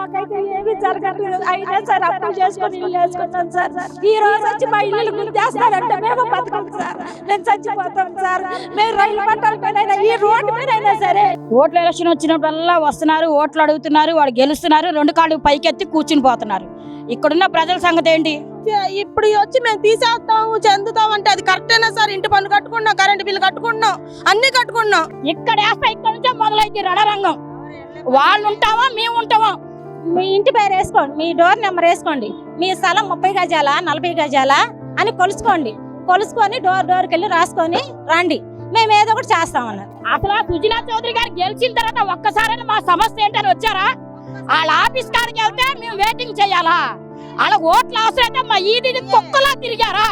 మాకైతే ఏమి జరగట్లేదు. అయినా సార్ అప్పులు చేసుకొని ఇల్లు వేసుకున్నాం సార్. ఈ రోజు వచ్చి మా ఇల్లు గుర్తేస్తారంటే మేము బతకం సార్, మేము చచ్చిపోతాం సార్. మేము రైలు పట్టాల పైన ఈ రోడ్డు మీద అయినా సరే. ఓట్ల ఎలక్షన్ వచ్చినప్పుడల్లా వస్తున్నారు, ఓట్లు అడుగుతున్నారు, వాడు గెలుస్తున్నారు, 2 కాళ్ళు పైకెత్తి కూర్చుని పోతున్నారు. ఇక్కడున్న ప్రజల సంగతి ఏంటి? ఇప్పుడు వచ్చి మేము తీసేస్తాము చెందుతాం అంటే అది కరెక్టేనా సార్? ఇంటి పన్ను కట్టుకున్నాం, కరెంట్ బిల్లు కట్టుకున్నాం, అన్ని కట్టుకున్నాం. ఇక్కడ వేస్తా, ఇక్కడ నుంచే మొదలైంది రణరంగం. వాళ్ళు ఉంటావా మేము ఉంటావా? మీ ఇంటి పేరు వేసుకోండి, మీ డోర్ నెంబర్ వేసుకోండి, మీ స్థలం 30 గజాలా 40 గజాలా అని కొలుసుకొని డోర్కి వెళ్ళి రాసుకొని రండి, మేము ఏదో ఒకటి చేస్తామన్నారు. అసలు సుజనా చౌదరి గారు గెలిచిన తర్వాత ఒక్కసారి మా సమస్య ఏంటని వచ్చారా? వాళ్ళ ఆఫీస్ కాడికి వెళ్తే మేము వెయిటింగ్ చేయాలా? వాళ్ళ ఓట్లు అవసరం మా ఈది కుక్కలా తిరిగారా?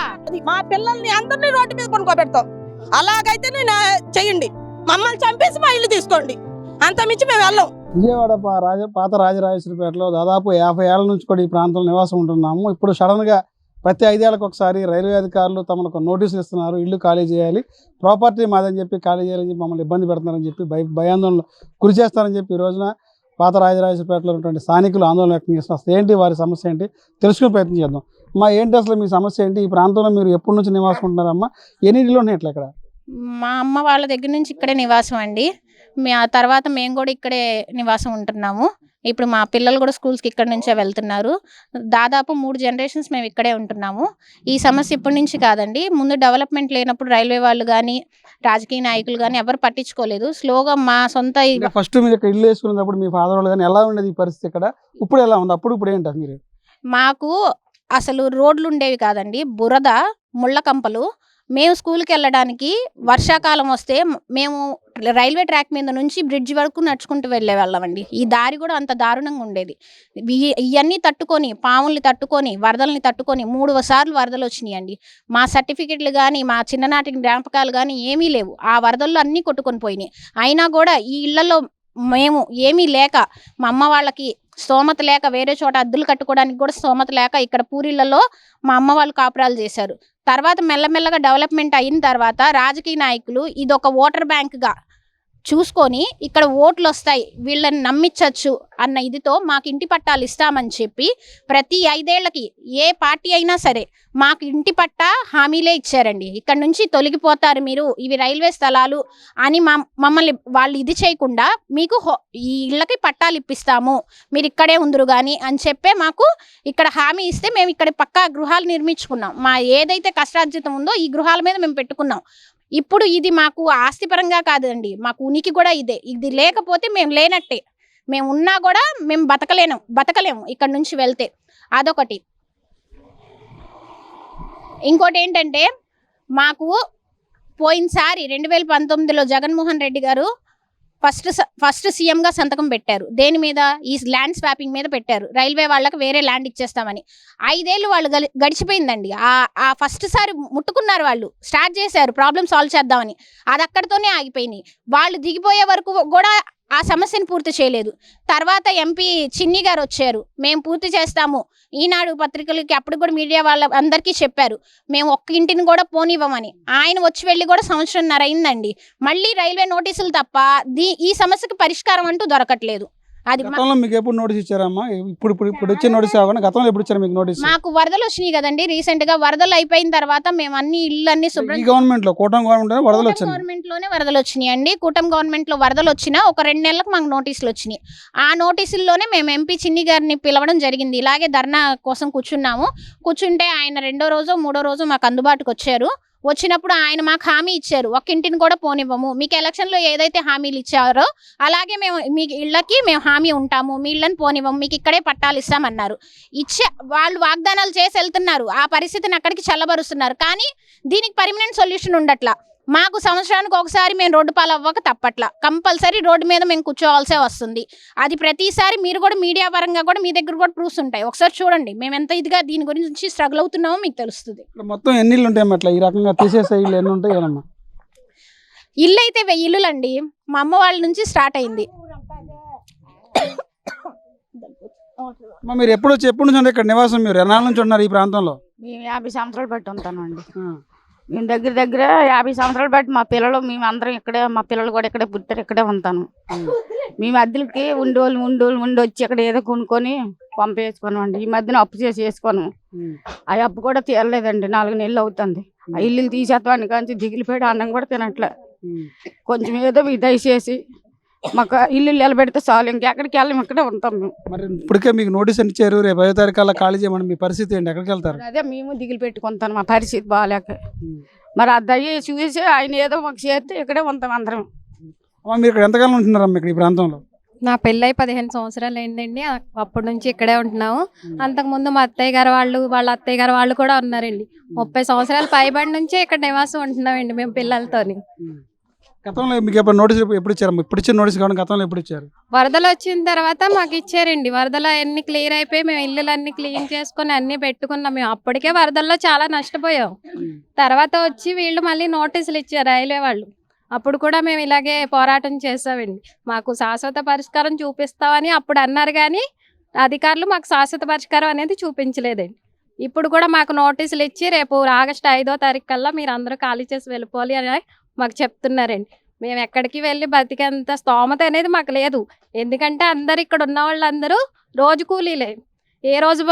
మా పిల్లల్ని అందరినీ రోడ్డు మీద కొనుక్కోబెడతాం. అలాగైతే చెయ్యండి, మమ్మల్ని చంపేసి మా ఇల్లు తీసుకోండి, అంత మించి మేము వెళ్ళాం. విజయవాడ పాత రాజరాజేశ్వరిపేటలో దాదాపు 50 ఏళ్ల నుంచి కూడా ఈ ప్రాంతంలో నివాసం ఉంటున్నాము. ఇప్పుడు సడన్గా ప్రతి 5 ఏళ్ళకి ఒకసారి రైల్వే అధికారులు తమకు నోటీసులు ఇస్తున్నారు, ఇల్లు ఖాళీ చేయాలి, ప్రాపర్టీ మాదని చెప్పి ఖాళీ చేయాలని చెప్పి మమ్మల్ని ఇబ్బంది పెడుతున్నారని చెప్పి భయాందోళనలు గురి చేస్తారని చెప్పి ఈ రోజున పాత రాజరాజేశ్వరిపేటలో ఉన్నటువంటి స్థానికులు ఆందోళన వ్యక్తం చేస్తున్నారు. ఏంటి వారి సమస్య ఏంటి తెలుసుకునే ప్రయత్నం చేద్దాం. అమ్మా, ఏంటి అసలు మీ సమస్య ఏంటి? ఈ ప్రాంతంలో మీరు ఎప్పటి నుంచి నివాసం ఉంటున్నారమ్మా? ఎన్ని ఇళ్ళు ఉన్నాయి ఇట్లా ఇక్కడ? మా అమ్మ వాళ్ళ దగ్గర నుంచి ఇక్కడే నివాసం అండి. ఆ తర్వాత మేము కూడా ఇక్కడే నివాసం ఉంటున్నాము. ఇప్పుడు మా పిల్లలు కూడా స్కూల్స్కి ఇక్కడ నుంచే వెళ్తున్నారు. దాదాపు 3 జనరేషన్స్ మేము ఇక్కడే ఉంటున్నాము. ఈ సమస్య ఇప్పటి నుంచి కాదండి, ముందు డెవలప్మెంట్ లేనప్పుడు రైల్వే వాళ్ళు కానీ రాజకీయ నాయకులు కానీ ఎవరు పట్టించుకోలేదు. స్లోగా మా సొంత ఫస్ట్ మీరు ఇక్కడ ఇల్లు వేసుకున్నప్పుడు మీ ఫాదర్ వాళ్ళు కానీ ఎలా ఉండేది ఈ పరిస్థితి ఇక్కడ? ఇప్పుడు ఎలా ఉంది? ఇప్పుడు ఏంటి మీరు? మాకు అసలు రోడ్లు ఉండేవి కాదండి, బురద, ముళ్ళ కంపలు. మేము స్కూల్కి వెళ్ళడానికి వర్షాకాలం వస్తే మేము రైల్వే ట్రాక్ మీద నుంచి బ్రిడ్జ్ వరకు నడుచుకుంటూ వెళ్ళే వాళ్ళమండి. ఈ దారి కూడా అంత దారుణంగా ఉండేది. ఇవన్నీ తట్టుకొని, పాముల్ని తట్టుకొని, వరదల్ని తట్టుకొని 3 సార్లు వరదలు వచ్చినాయండి. మా సర్టిఫికెట్లు కానీ మా చిన్ననాటి జ్ఞాపకాలు కానీ ఏమీ లేవు. ఆ వరదల్లో అన్నీ కొట్టుకొని పోయినాయి. అయినా కూడా ఈ ఇళ్లలో మేము ఏమీ లేక, మా అమ్మ వాళ్ళకి స్తోమత లేక, వేరే చోట అద్దులు కట్టుకోవడానికి కూడా స్తోమత లేక ఇక్కడ పూరిళ్లలో మా అమ్మ వాళ్ళు కాపురాలు చేశారు. తర్వాత మెల్లమెల్లగా డెవలప్మెంట్ అయిన తర్వాత రాజకీయ నాయకులు ఇదొక ఓటర్ బ్యాంక్గా చూసుకొని ఇక్కడ ఓట్లు వస్తాయి, వీళ్ళని నమ్మించవచ్చు అన్న ఇదితో మాకు ఇంటి పట్టాలు ఇస్తామని చెప్పి ప్రతి 5 ఏళ్లకి ఏ పార్టీ అయినా సరే మాకు ఇంటి పట్టా హామీలే ఇచ్చారండి. ఇక్కడ నుంచి తొలగిపోతారు మీరు, ఇవి రైల్వే స్థలాలు అని మమ్మల్ని వాళ్ళు ఇది చేయకుండా మీకు ఈ ఇళ్ళకి పట్టాలు ఇప్పిస్తాము, మీరు ఇక్కడే ఉందరు కానీ అని చెప్పే మాకు ఇక్కడ హామీ ఇస్తే మేము ఇక్కడ పక్కా గృహాలు నిర్మించుకున్నాం. మా ఏదైతే కష్టార్జితం ఉందో ఈ గృహాల మీద మేము పెట్టుకున్నాం. ఇప్పుడు ఇది మాకు ఆస్తిపరంగా కాదండి, మాకు ఉనికి కూడా ఇదే. ఇది లేకపోతే మేము లేనట్టే, మేము ఉన్నా కూడా మేము బతకలేము ఇక్కడ నుంచి వెళ్తే. అదొకటి. ఇంకోటి ఏంటంటే, మాకు పోయినసారి 2019లో జగన్మోహన్ రెడ్డి గారు ఫస్ట్ సీఎంగా సంతకం పెట్టారు. దేని మీద? ఈ ల్యాండ్ స్వాపింగ్ మీద పెట్టారు. రైల్వే వాళ్ళకి వేరే ల్యాండ్ ఇచ్చేస్తామని. 5 ఏళ్ళు వాళ్ళు గడిచిపోయిందండి. ఆ ఫస్ట్ సారి ముట్టుకున్నారు, వాళ్ళు స్టార్ట్ చేశారు ప్రాబ్లమ్ సాల్వ్ చేద్దామని. అది అక్కడితోనే ఆగిపోయినాయి. వాళ్ళు దిగిపోయే వరకు కూడా ఆ సమస్యను పూర్తి చేయలేదు. తర్వాత ఎంపీ చిన్ని గారు వచ్చారు, మేము పూర్తి చేస్తాము, ఈనాడు పత్రికలకి అప్పుడు కూడా మీడియా వాళ్ళ అందరికీ చెప్పారు, మేము ఒక్క ఇంటిని కూడా పోనివ్వమని. ఆయన వచ్చి వెళ్ళి కూడా 1.5 సంవత్సరం అయిందండి. మళ్ళీ రైల్వే నోటీసులు తప్ప ఈ సమస్యకి పరిష్కారం అంటూ దొరకట్లేదు. అది మీకు ఎప్పుడు నోటీస్ ఇచ్చారమ్మా? ఇప్పుడు వచ్చే నోటీస్ కాకుండా గతంలో ఎప్పుడు ఇచ్చారు మీకు నోటీస్? మాకు వరదలు వచ్చినాయి కదండి, రీసెంట్ గా వరదలు అయిపోయిన తర్వాత మేము అన్ని ఇళ్ళన్నీ శుభ్రం. గవర్నమెంట్ లో కూటమి గవర్నమెంట్ లోనే వరదలు వచ్చినాయండి. కూటమి గవర్నమెంట్ లో వరదలు వచ్చినా ఒక 2 నెలలకు మాకు నోటీసులు వచ్చినాయి. ఆ నోటీసుల్లోనే మేము ఎంపీ చిన్ని గారిని పిలవడం జరిగింది. ఇలాగే ధర్నా కోసం కూర్చుంటే ఆయన 2వ రోజు 3వ రోజు మాకు అందుబాటుకు వచ్చారు. వచ్చినప్పుడు ఆయన మాకు హామీ ఇచ్చారు, ఒక్క ఇంటిని కూడా పోనివ్వము, మీకు ఎలక్షన్లో ఏదైతే హామీలు ఇచ్చారో అలాగే మేము మీ ఇళ్ళకి మేము హామీ ఉంటాము, మీ ఇళ్ళని పోనివ్వము, మీకు ఇక్కడే పట్టాలు ఇస్తామన్నారు. వాళ్ళు వాగ్దానాలు చేసి వెళ్తున్నారు, ఆ పరిస్థితిని అక్కడికి చల్లబరుస్తున్నారు. కానీ దీనికి పర్మనెంట్ సొల్యూషన్ ఉండట్లా. మాకు సంవత్సరానికి ఒకసారి మేము రోడ్డు పాలు అవ్వక తప్పట్లా, కంపల్సరీ రోడ్డు మీద మేము కూర్చోవాల్సే వస్తుంది. అది ప్రతిసారి మీరు కూడా మీడియా పరంగా కూడా మీ దగ్గర కూడా ప్రూఫ్స్ ఉంటాయి, ఒకసారి చూడండి మేము ఎంత ఇదిగా దీని గురించి స్ట్రగుల్ అవుతున్నామో మీకు తెలుస్తుంది. మొత్తం ఎన్ని ఇళ్ళు ఉంటాయి అట్లా ఈ రకంగా తీసేసే ఇళ్ళు ఎన్ని ఉంటాయి? ఇల్లు అయితే 1000 ఇల్లులు అండి. మా అమ్మ వాళ్ళ నుంచి స్టార్ట్ అయింది. మీరు ఎప్పటి నుంచి ఇక్కడ నివాసం? మీరు ఎన్నాళ్ళ నుంచి ఉన్నారు ఈ ప్రాంతంలో? 50 సంవత్సరాలు బట్టి ఉంటానండి. మేము దగ్గర దగ్గర 50 సంవత్సరాలు బట్టి మా పిల్లలు మేము అందరం ఇక్కడే, మా పిల్లలు కూడా ఇక్కడే పుట్టారు, ఇక్కడే ఉంటాను. మేము అద్దెలకి ఉండి వచ్చి ఇక్కడ ఏదో కొనుక్కొని పంపేసుకున్నామండి. ఈ మధ్యన అప్పు చేసి వేసుకున్నాము. ఆ అప్పు కూడా తీరలేదండి, 4 నెలలు అవుతుంది. ఆ ఇల్లు తీసేస్తామని కానీ దిగిలిపోయాడు, అన్నం కూడా తినట్లే. కొంచెం ఏదో మీకు దయచేసి మాకు ఇల్లు నిలబెడితే చాలు, ఇంకెక్కడికి వెళ్ళాము, ఇక్కడే ఉంటాం మేము. మరి ఇప్పటికే మీకు నోటీస్ అని ఇచ్చారు, రేపు 5వ తారీఖు కల్లా ఖాళీ చేయమని, మీ పరిస్థితి ఏంటి? ఎక్కడికి వెళ్తారు? అదే మేము దిగులు పెట్టుకుంటాను, మా పరిస్థితి బాగాలేక. మరి ఆ దయ చూసి ఆయన ఏదో మాకు చేస్తే ఇక్కడే ఉంటాం అందరం. అమ్మ, మీరు ఇక్కడ ఎంతకాలం ఉంటున్నారమ్మా ఇక్కడ ఈ ప్రాంతంలో? నా పెళ్ళై 15 సంవత్సరాలు అయిందండి. అప్పటి నుంచి ఇక్కడే ఉంటున్నాము. అంతకుముందు మా అత్తయ్య గారు వాళ్ళ అత్తయ్య గారు వాళ్ళు కూడా ఉన్నారండి. 30 సంవత్సరాలు పైబడి నుంచి ఇక్కడ నివాసం ఉంటున్నామండి మేము పిల్లలతోని. గతంలో మీకు ఎప్పుడు నోటీస్ ఎప్పుడు ఇచ్చారు? ఇప్పుడు ఇచ్చిన నోటీస్ కావాలి, గతంలో ఎప్పుడు ఇచ్చారు? వరదలు వచ్చిన తర్వాత మాకు ఇచ్చారండి. వరదలు అన్ని క్లియర్ అయిపోయి మేము ఇల్లులన్నీ క్లీన్ చేసుకొని అన్ని పెట్టుకున్నాం. మేము అప్పటికే వరదల్లో చాలా నష్టపోయాం. తర్వాత వచ్చి వీళ్ళు మళ్ళీ నోటీసులు ఇచ్చారు రైల్వే వాళ్ళు. అప్పుడు కూడా మేము ఇలాగే పోరాటం చేసామండి. మాకు శాశ్వత పరిష్కారం చూపిస్తామని అప్పుడు అన్నారు, కానీ అధికారులు మాకు శాశ్వత పరిష్కారం అనేది చూపించలేదండి. ఇప్పుడు కూడా మాకు నోటీసులు ఇచ్చి రేపు ఆగస్టు 5వ తారీఖు కల్లా మీరు అందరూ ఖాళీ చేసి వెళ్ళిపోవాలి అని మాకు చెప్తున్నారండి. మేము ఎక్కడికి వెళ్ళి బతికేంత స్తోమత అనేది మాకు లేదు. ఎందుకంటే అందరు ఇక్కడ ఉన్న వాళ్ళందరూ రోజు కూలీలే. ఏ రోజు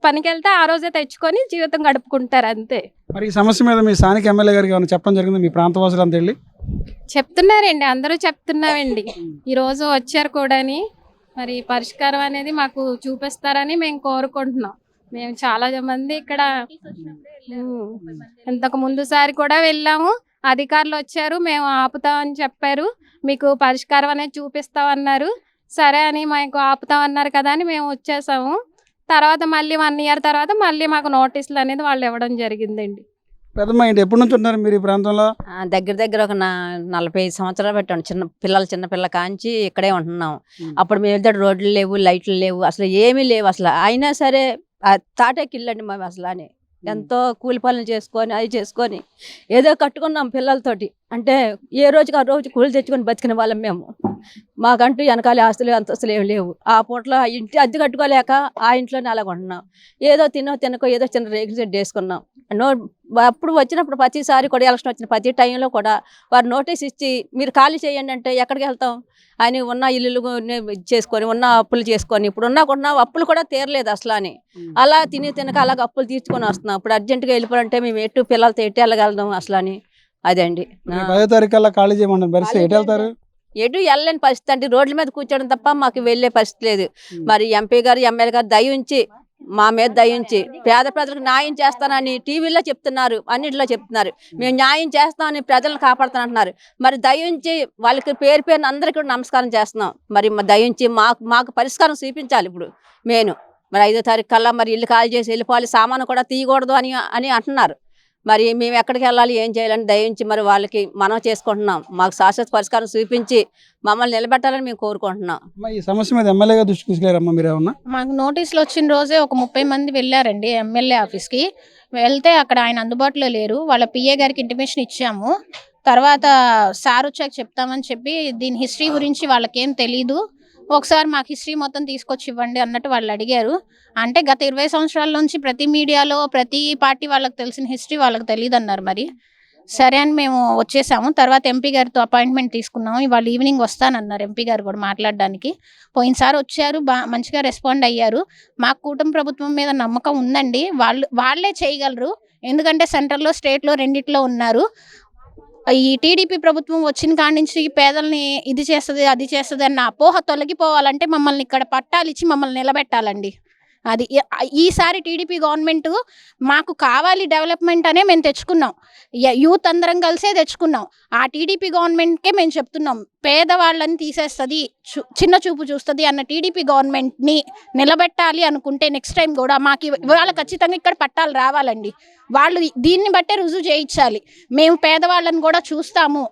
పనికి వెళ్తే ఆ రోజే తెచ్చుకొని జీవితం గడుపుకుంటారు అంతే. మరి ఈ సమస్య మీద మీ స్థానిక ఎమ్మెల్యే గారికి ఏమైనా చెప్పడం జరిగింది? మీ ప్రాంత వాసులు అంతా వెళ్ళి చెప్తున్నారండి, అందరూ చెప్తున్నామండి. ఈరోజు వచ్చారు కూడాని. మరి పరిష్కారం అనేది మాకు చూపిస్తారని మేము కోరుకుంటున్నాం. మేము చాలా మంది ఇక్కడ ఇంతకు ముందుసారి కూడా వెళ్ళాము, అధికారులు వచ్చారు, మేము ఆపుతామని చెప్పారు, మీకు పరిష్కారం అనేది చూపిస్తామన్నారు. సరే అని మాకు ఆపుతామన్నారు కదా అని మేము వచ్చేసాము. తర్వాత మళ్ళీ 1 ఇయర్ తర్వాత మళ్ళీ మాకు నోటీసులు అనేది వాళ్ళు ఇవ్వడం జరిగిందండి. పెద్దమ్మ, ఏంటి ఎప్పటి నుంచి ఉంటున్నారు మీరు ఈ ప్రాంతంలో? దగ్గర దగ్గర ఒక 45 సంవత్సరాలు పెట్టాను. చిన్న పిల్ల కాంచి ఇక్కడే ఉంటున్నాం. అప్పుడు మేము వెళ్తే రోడ్లు లేవు, లైట్లు లేవు, అసలు ఏమీ లేవు అసలు. అయినా సరే తాటేకి ఇల్లండి మేము అసలు అని ఎంతో కూలి పనులు చేసుకొని అవి చేసుకొని ఏదో కట్టుకున్నాం పిల్లలతోటి. అంటే ఏ రోజుకి ఆ రోజు కూలి తెచ్చుకొని బతికిన వాళ్ళం మేము. మాకంటూ వెనకాల ఆస్తులు అంతస్తులు ఏమి లేవు. ఆ పూటలో ఇంటి అద్దె కట్టుకోలేక ఆ ఇంట్లోనే అలాగ ఉంటున్నాం. ఏదో తినకో ఏదో చిన్న రేకుల షెడ్ వేసుకున్నాం. అప్పుడు వచ్చినప్పుడు ప్రతిసారి కూడా ఎలక్షన్ వచ్చిన ప్రతి టైంలో కూడా వారు నోటీస్ ఇచ్చి మీరు ఖాళీ చేయండి అంటే ఎక్కడికి వెళ్తాం అని ఉన్న ఇల్లు చేసుకొని ఉన్న అప్పులు చేసుకొని ఇప్పుడున్నా కూడా అప్పులు కూడా తీరలేదు అసలు అని. అలా తినక అలాగ అప్పులు తీర్చుకొని వస్తున్నాం. ఇప్పుడు అర్జెంటుగా వెళ్ళిపోవాలంటే మేము ఎటు పిల్లలతో ఎటు వెళ్ళగలుగుతాం అసలు అని. అదే అండి. 5వ తారీఖు కల్లా ఖాళీ చేయమంటారు, పరిస్థితి ఎటు వెళ్తారు? ఎటు వెళ్ళలేని పరిస్థితి అండి. రోడ్ల మీద కూర్చోవడం తప్ప మాకు వెళ్ళే పరిస్థితి లేదు. మరి ఎంపీ గారు ఎమ్మెల్యే గారు దయ ఉంచి మా మీద దయ ఉంచి పేద ప్రజలకు న్యాయం చేస్తానని టీవీలో చెప్తున్నారు, అన్నింటిలో చెప్తున్నారు. మేము న్యాయం చేస్తామని ప్రజలను కాపాడుతానంటున్నారు. మరి దయ ఉంచి వాళ్ళకి పేరు అందరికీ నమస్కారం చేస్తున్నాం. మరి దయ ఉంచి మాకు పరిష్కారం చూపించాలి. ఇప్పుడు మరి 5వ తారీఖు కల్లా మరి ఇల్లు ఖాళీ చేసి వెళ్ళిపోవాలి, సామాను కూడా తీయకూడదు అని అంటున్నారు. మరి మేము ఎక్కడికి వెళ్ళాలి, ఏం చేయాలని దయించి మరి వాళ్ళకి మనం చేసుకుంటున్నాం. మాకు శాశ్వత పరిష్కారం చూపించి మమ్మల్ని నిలబెట్టాలని మేము కోరుకుంటున్నాం. ఈ సమస్య మీద ఎమ్మెల్యే గారు దృష్టికి తీసుకెళ్ళారమ్మా మీరు ఏమన్నా? మాకు నోటీసులు వచ్చిన రోజే ఒక 30 మంది వెళ్ళారండి ఎమ్మెల్యే ఆఫీస్కి. వెళ్తే అక్కడ ఆయన అందుబాటులో లేరు. వాళ్ళ పిఏ గారికి ఇంటిమేషన్ ఇచ్చాము. తర్వాత సార్ వచ్చాక చెప్తామని చెప్పి దీని హిస్టరీ గురించి వాళ్ళకేం తెలీదు, ఒకసారి మాకు హిస్టరీ మొత్తం తీసుకొచ్చి ఇవ్వండి అన్నట్టు వాళ్ళు అడిగారు. అంటే గత 20 సంవత్సరాల నుంచి ప్రతి మీడియాలో ప్రతి పార్టీ వాళ్ళకి తెలిసిన హిస్టరీ వాళ్ళకి తెలియదు అన్నారు. మరి సరే అని మేము వచ్చేసాము. తర్వాత ఎంపీ గారితో అపాయింట్మెంట్ తీసుకున్నాము. ఇవాళ ఈవినింగ్ వస్తానన్నారు ఎంపీ గారు కూడా మాట్లాడడానికి. పోయినసారి వచ్చారు, మంచిగా రెస్పాండ్ అయ్యారు. మాకు కూటమి ప్రభుత్వం మీద నమ్మకం ఉందండి. వాళ్ళే చేయగలరు. ఎందుకంటే సెంట్రల్లో స్టేట్లో రెండిట్లో ఉన్నారు. ఈ టీడీపీ ప్రభుత్వం వచ్చిన కాడి నుంచి పేదల్ని ఇది చేస్తుంది అది చేస్తుంది అన్న అపోహ తొలగిపోవాలంటే మమ్మల్ని ఇక్కడ పట్టాలు ఇచ్చి మమ్మల్ని నిలబెట్టాలండి. అది ఈసారి టీడీపీ గవర్నమెంట్ మాకు కావాలి డెవలప్మెంట్ అనే మేము తెచ్చుకున్నాం. యూత్ అందరం కలిసే తెచ్చుకున్నాం. ఆ టీడీపీ గవర్నమెంట్కే మేము చెప్తున్నాం, పేదవాళ్ళని తీసేస్తుంది, చిన్న చూపు చూస్తుంది అన్న టీడీపీ గవర్నమెంట్ని నిలబెట్టాలి అనుకుంటే నెక్స్ట్ టైం కూడా మాకు ఇవాళ ఖచ్చితంగా ఇక్కడ పట్టాలు రావాలండి. వాళ్ళు దీన్ని బట్టే రుజువు చేయించాలి, మేము పేదవాళ్ళని కూడా చూస్తాము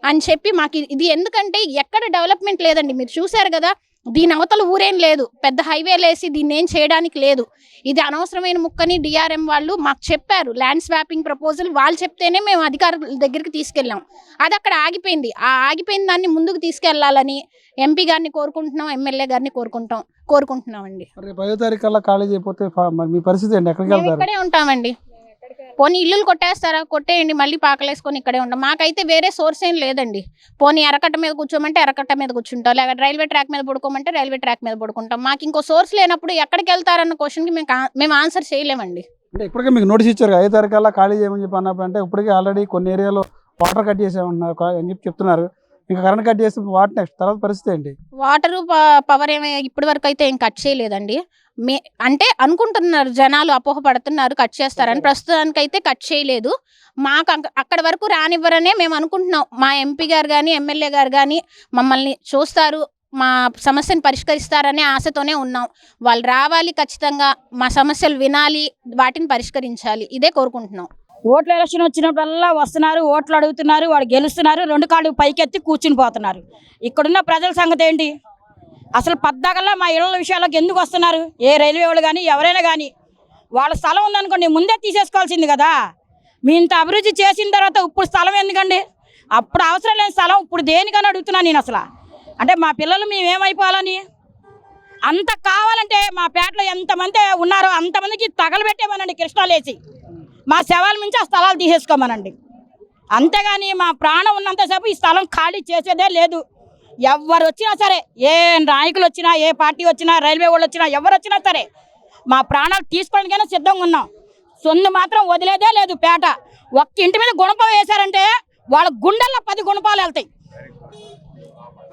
అని చెప్పి మాకు ఇది. ఎందుకంటే ఎక్కడ డెవలప్మెంట్ లేదండి, మీరు చూశారు కదా. దీని అవతల ఊరేం లేదు, పెద్ద హైవేలు వేసి దీన్ని ఏం చేయడానికి లేదు. ఇది అనవసరమైన ముక్కని డిఆర్ఎం వాళ్ళు మాకు చెప్పారు. ల్యాండ్ స్వాపింగ్ ప్రపోజల్ వాళ్ళు చెప్తేనే మేము అధికారుల దగ్గరికి తీసుకెళ్ళాం. అది అక్కడ ఆగిపోయింది. ఆ ఆగిపోయిన దాన్ని ముందుకు తీసుకెళ్లాలని ఎంపీ గారిని కోరుకుంటున్నాం, ఎమ్మెల్యే గారిని కోరుకుంటున్నామండి. 5వ తారీఖు కల్లా ఖాళీ చేయకపోతే మీ పరిస్థితి ఏంటి? ఎక్కడికి వెళ్తారు? ఇక్కడే ఉంటామండి. పోనీ ఇల్లులు కొట్టేస్తారా, కొట్టేయండి, మళ్ళీ పాకలేసుకొని ఇక్కడే ఉంటాం. మాకైతే వేరే సోర్స్ ఏం లేదండి. పోనీ ఎర్రకట్ట మీద కూర్చోమంటే ఎర్రకట్ట మీద కూర్చుంటాం, లేకపోతే రైల్వే ట్రాక్ మీద పడుకోమంటే రైల్వే ట్రాక్ మీద పడుకుంటాం. మాకు ఇంకో సోర్స్ లేనప్పుడు ఎక్కడికి వెళ్తారన్న క్వశ్చన్కి మేము ఆన్సర్ చేయలేమండి. అంటే ఇప్పటికే మీకు నోటీస్ ఇచ్చారు 5 తారీఖుల్లో ఖాళీ చేయమని చెప్పి అన్నప్పుడు, అంటే ఇప్పటికే ఆల్రెడీ కొన్ని ఏరియాలో వాటర్ కట్ చేసామన్నారు అని చెప్పి చెప్తున్నారు. ఇంకా కరెంట్ కట్ చేసి వాటర్ నెక్స్ట్ తర్వాత పరిస్థితి ఏంటి? వాటర్ పవర్ ఏమీ ఇప్పటి వరకు అయితే ఏం కట్ చేయలేదండి. అంటే అనుకుంటున్నారు జనాలు, అపోహపడుతున్నారు కట్ చేస్తారని. ప్రస్తుతానికైతే కట్ చేయలేదు. మాకు అక్కడ వరకు రానివ్వరనే మేము అనుకుంటున్నాం. మా ఎంపీ గారు కానీ ఎమ్మెల్యే గారు కానీ మమ్మల్ని చూస్తారు, మా సమస్యను పరిష్కరిస్తారనే ఆశతోనే ఉన్నాం. వాళ్ళు రావాలి, ఖచ్చితంగా మా సమస్యలు వినాలి, వాటిని పరిష్కరించాలి, ఇదే కోరుకుంటున్నాం. ఓట్ల ఎలక్షన్ వచ్చినప్పుడల్లా వస్తున్నారు, ఓట్లు అడుగుతున్నారు, వాడు గెలుస్తున్నారు, 2 కాళ్ళు పైకెత్తి కూర్చుని పోతున్నారు. ఇక్కడున్న ప్రజల సంగతి ఏంటి? అసలు పద్దాకల్లా మా ఇళ్ళ విషయాలకు ఎందుకు వస్తున్నారు? ఏ రైల్వే వాళ్ళు కానీ ఎవరైనా కానీ వాళ్ళ స్థలం ఉందనుకోండి, ముందే తీసేసుకోవాల్సింది కదా. మీ ఇంత అభివృద్ధి చేసిన తర్వాత ఇప్పుడు స్థలం ఎందుకండి? అప్పుడు అవసరం లేని స్థలం ఇప్పుడు దేనికని అడుగుతున్నాను నేను. అసలు అంటే మా పిల్లలు మేమేమైపోవాలని? అంత కావాలంటే మా పేటలో ఎంతమంది ఉన్నారో అంతమందికి తగలబెట్టేమనండి, కృష్ణాలేసి మా శవాల నుంచి ఆ స్థలాలు తీసేసుకోమనండి. అంతేగాని మా ప్రాణం ఉన్నంతసేపు ఈ స్థలం ఖాళీ చేసేదే లేదు. ఎవరు వచ్చినా సరే, ఏ నాయకులు వచ్చినా, ఏ పార్టీ వచ్చినా, రైల్వే వాళ్ళు వచ్చినా, ఎవరు వచ్చినా సరే మా ప్రాణాలు తీసుకోవడానికైనా సిద్ధంగా ఉన్నాం. సొందు మాత్రం వదిలేదే లేదు. పేట ఒక్క ఇంటి మీద గుణపం వేశారంటే వాళ్ళ గుండెల్లో 10 గుణపాలు వెళ్తాయి.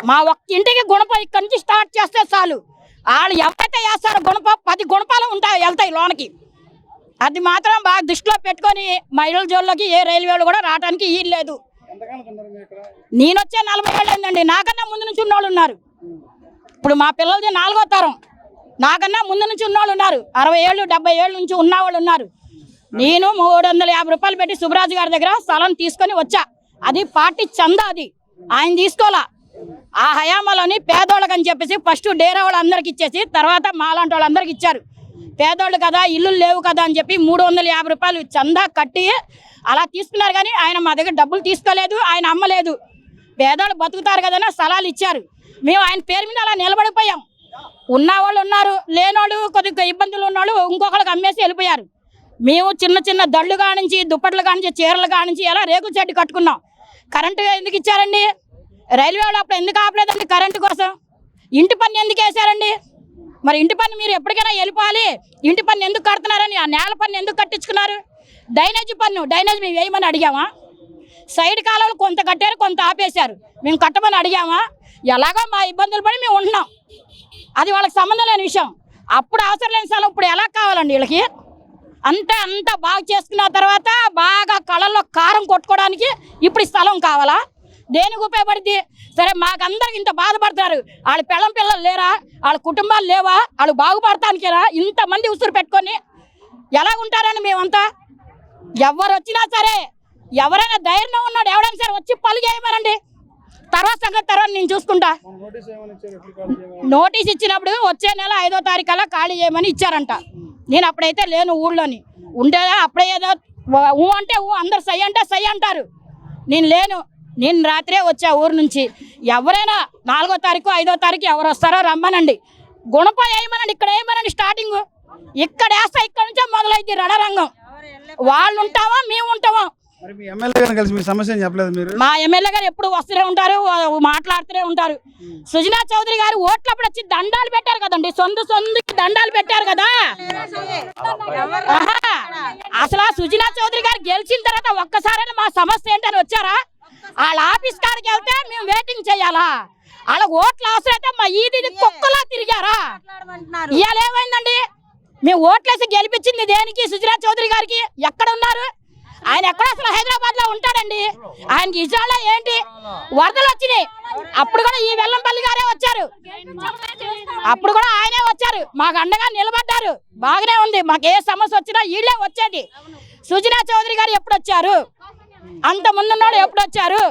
మా ఒక్క ఇంటికి గుణపం ఇక్కడి నుంచి స్టార్ట్ చేస్తే చాలు, వాళ్ళు ఎవరైతే వేస్తారో గుణపం 10 గుణపాలు ఉంటాయి, వెళ్తాయి లోనికి. అది మాత్రం బాగా దృష్టిలో పెట్టుకొని మహిళల జోల్లోకి ఏ రైల్వే వాళ్ళు కూడా రావడానికి వీలు లేదు. నేను వచ్చే 40 ఏళ్ళు అయిందండి. నాకన్నా ముందు నుంచి ఉన్నోళ్ళు ఉన్నారు. ఇప్పుడు మా పిల్లలది 4వ తరం. నాకన్నా ముందు నుంచి ఉన్నోళ్ళు ఉన్నారు. 60 ఏళ్ళు 70 ఏళ్ళ నుంచి ఉన్నవాళ్ళు ఉన్నారు. నేను 350 రూపాయలు పెట్టి సుబ్రాజు గారి దగ్గర స్థలం తీసుకొని వచ్చా. అది పార్టీ చందా, అది ఆయన తీసుకోవాలా. ఆ హయామాలోని పేదోళ్ళకని చెప్పేసి ఫస్ట్ డేరా వాళ్ళందరికి ఇచ్చేసి తర్వాత మాలాంటి వాళ్ళందరికి ఇచ్చారు. పేదోళ్ళు కదా, ఇల్లు లేవు కదా అని చెప్పి 350 రూపాయలు చందా కట్టి అలా తీసుకున్నారు. కానీ ఆయన మా దగ్గర డబ్బులు తీసుకోలేదు, ఆయన అమ్మలేదు. పేదోళ్ళు బతుకుతారు కదని స్థలాలు ఇచ్చారు. మేము ఆయన పేరు మీద అలా నిలబడిపోయాం. ఉన్నవాళ్ళు ఉన్నారు, లేనోళ్ళు కొద్దిగా ఇబ్బందులు ఉన్నవాళ్ళు ఇంకొకరికి అమ్మేసి వెళ్ళిపోయారు. మేము చిన్న చిన్న దళ్ళు కానించి, దుప్పట్లు కానించి, చీరలు కానించి ఎలా రేకు చెట్టు కట్టుకున్నాం. కరెంటు ఎందుకు ఇచ్చారండి? రైల్వే వాళ్ళు అప్పుడు ఎందుకు ఆపలేదండి కరెంటు కోసం? ఇంటి పన్ను ఎందుకు వేసారండి? మరి ఇంటి పన్ను మీరు ఎప్పటికైనా వెళ్ళిపోవాలి. ఇంటి పన్ను ఎందుకు కడుతున్నారని, ఆ నేల పన్ను ఎందుకు కట్టించుకున్నారు? డ్రైనేజ్ పన్ను మేము వేయమని అడిగామా? సైడ్ కాలువలు కొంత కట్టారు, కొంత ఆపేశారు. మేము కట్టమని అడిగామా? ఎలాగో మా ఇబ్బందులు పడి మేము ఉంటున్నాం. అది వాళ్ళకి సంబంధం లేని విషయం. అప్పుడు అవసరం లేని స్థలం ఇప్పుడు ఎలా కావాలండి వీళ్ళకి? అంతా బాగా చేసుకున్న తర్వాత బాగా కళ్ళల్లో కారం కొట్టుకోవడానికి ఇప్పుడు ఈ స్థలం కావాలా? దేనికి ఉపయోగపడుద్ది? సరే, మాకందరికి ఇంత బాధపడతారు. వాళ్ళ పిల్లలు లేరా? వాళ్ళ కుటుంబాలు లేవా? వాళ్ళు బాగుపడటానికేనా ఇంతమంది ఉసురు పెట్టుకొని ఎలా ఉంటారని మేమంతా? ఎవరు వచ్చినా సరే, ఎవరైనా ధైర్యం ఉన్నాడు ఎవరైనా సరే వచ్చి పని చేయమనండి. తర్వాత సంగతి తర్వాత నేను చూసుకుంటా. నోటీస్ ఇచ్చినప్పుడు వచ్చే నెల 5వ తారీఖు అలా ఖాళీ చేయమని ఇచ్చారంట. నేను అప్పుడైతే లేను ఊళ్ళోని. ఉంటే అప్పుడే ఏదో ఊ అంటే ఊ, అందరు సై అంటే సై అంటారు. నేను లేను. నేను రాత్రే వచ్చా ఊరు నుంచి. ఎవరైనా 4వ తారీఖు 5వ తారీఖు ఎవరు వస్తారో రమ్మనండి. గుణప వేయమనండి, ఇక్కడ వేయమనండి. స్టార్టింగ్ ఇక్కడ వేస్తా, ఇక్కడ నుంచే మొదలైంది రణరంగం. వాళ్ళు ఉంటావా, మేము ఉంటావా? మా ఎమ్మెల్యే గారు ఎప్పుడు వస్తూనే ఉంటారు, మాట్లాడుతూనే ఉంటారు. సుజనా చౌదరి గారు ఓట్లప్పుడు వచ్చి దండాలు పెట్టారు కదండి, సొందుకి దండాలు పెట్టారు కదా. అసలు సుజనా చౌదరి గారు గెలిచిన తర్వాత ఒక్కసారైనా మా సమస్య ఏంటని వచ్చారా? వాళ్ళ ఆఫీస్ కాడికి వెళ్తే మేము వెయిటింగ్ చేయాలా? వాళ్ళ ఓట్లు అవసరమైతే మా ఈది కుక్కలా తిరిగారా? ఇవాళ ఏమైందండి? మేము ఓట్లేసి గెలిపించింది దేనికి? సుజనా చౌదరి గారికి. ఎక్కడ ఉన్నారు ఆయన? ఎక్కడ అసలు హైదరాబాద్ లో ఉంటాడండి? ఆయనకి ఇజ్రాయల్ ఏంటి? వరదలు వచ్చినాయి, అప్పుడు కూడా ఈ వెల్లంపల్లి గారే వచ్చారు. అప్పుడు కూడా ఆయనే వచ్చారు, మాకు అండగా నిలబడ్డారు. బాగానే ఉంది. మాకు ఏ సమస్య వచ్చినా వీళ్ళే వచ్చేది. సుజనా చౌదరి గారు ఎప్పుడు వచ్చారు? అంత ముందున్నాడు ఎప్పుడు వచ్చారు?